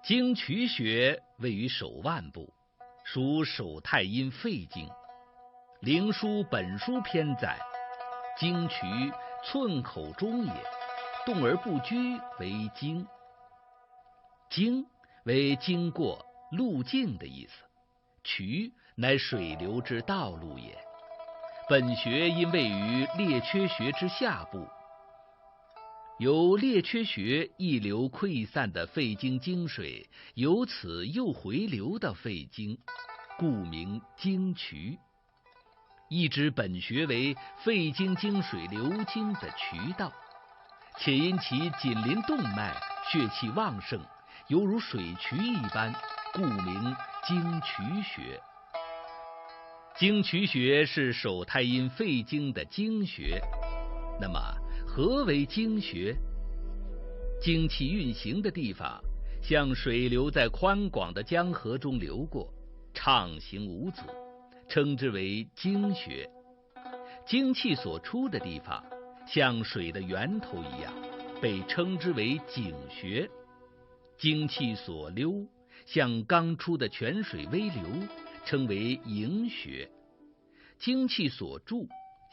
经渠穴位于手腕部，属手太阴肺经。灵枢本书篇载，经渠寸口中也，动而不居为经。经为经过、路径的意思，渠乃水流之道路也。本穴因位于列缺穴之下部，由列缺穴溢流溃散的肺经经水，由此又回流到肺经，故名经渠。亦指本穴为肺经经水流经的渠道，且因其紧邻动脉，血气旺盛，犹如水渠一般，故名经渠穴。经渠穴是手太阴肺经的经穴。那么何为经穴？经气运行的地方，像水流在宽广的江河中流过，畅行无阻，称之为经穴。经气所出的地方，像水的源头一样，被称之为井穴。经气所溜，像刚出的泉水微流，称为营穴。经气所注，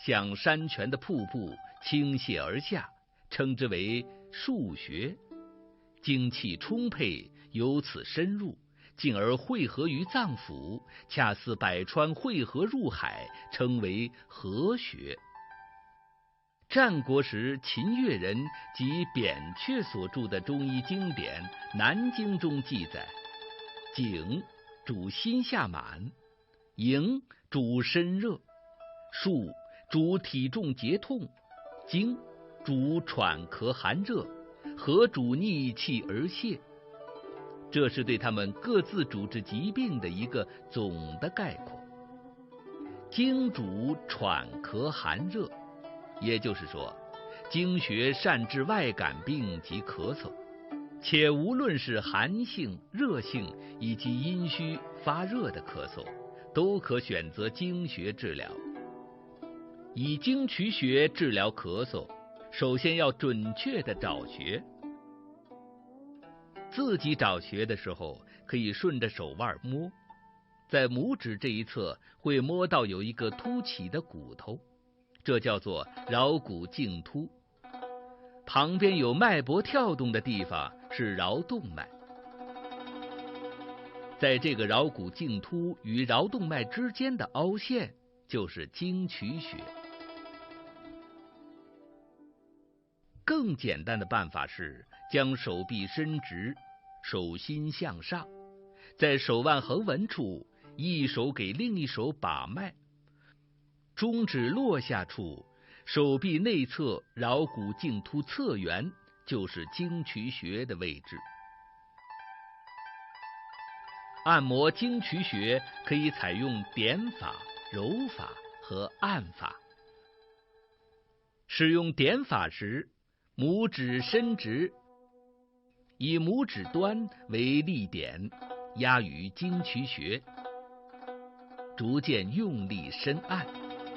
像山泉的瀑布倾泻而下，称之为腧穴。精气充沛，由此深入，进而汇合于脏腑，恰似百川汇合入海，称为河穴。战国时秦越人及扁鹊所著的中医经典《南经》中记载，井主心下满，营主身热，腧主体重节痛，经主喘咳寒热，河主逆气而泄。这是对他们各自主治疾病的一个总的概括。经主喘咳寒热，也就是说，经穴善治外感病及咳嗽，且无论是寒性、热性以及阴虚发热的咳嗽，都可选择经穴治疗。以经渠穴治疗咳嗽，首先要准确地找穴。自己找穴的时候，可以顺着手腕摸，在拇指这一侧会摸到有一个凸起的骨头，这叫做桡骨茎突。旁边有脉搏跳动的地方是桡动脉。在这个桡骨茎突与桡动脉之间的凹陷，就是经渠穴。更简单的办法是将手臂伸直，手心向上，在手腕横纹处，一手给另一手把脉，中指落下处，手臂内侧桡骨茎突侧缘，就是经渠穴的位置。按摩经渠穴可以采用点法、揉法和按法。使用点法时，拇指伸直，以拇指端为力点，压于经渠穴，逐渐用力深按，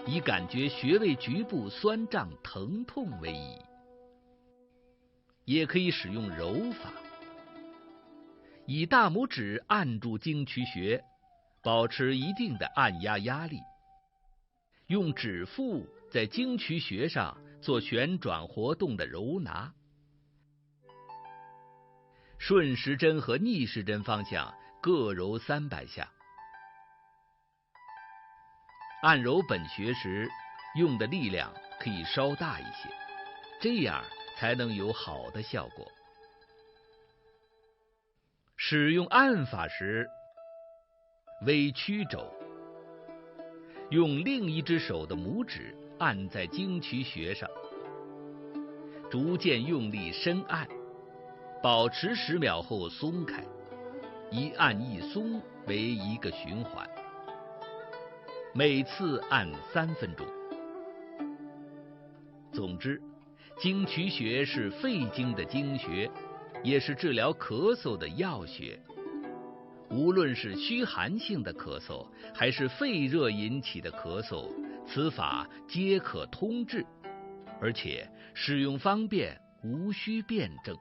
以感觉穴位局部酸胀疼痛为宜。也可以使用揉法，以大拇指按住经渠穴，保持一定的按压压力，用指腹在经渠穴上做旋转活动的揉拿，顺时针和逆时针方向各揉300下。按揉本穴时，用的力量可以稍大一些，这样才能有好的效果。使用按法时，微曲肘，用另一只手的拇指按在经渠穴上，逐渐用力深按，保持10秒后松开，一按一松为一个循环，每次按3分钟。总之，经渠穴是肺经的经穴，也是治疗咳嗽的要穴。无论是虚寒性的咳嗽，还是肺热引起的咳嗽，此法皆可通治，而且使用方便，无需辩证。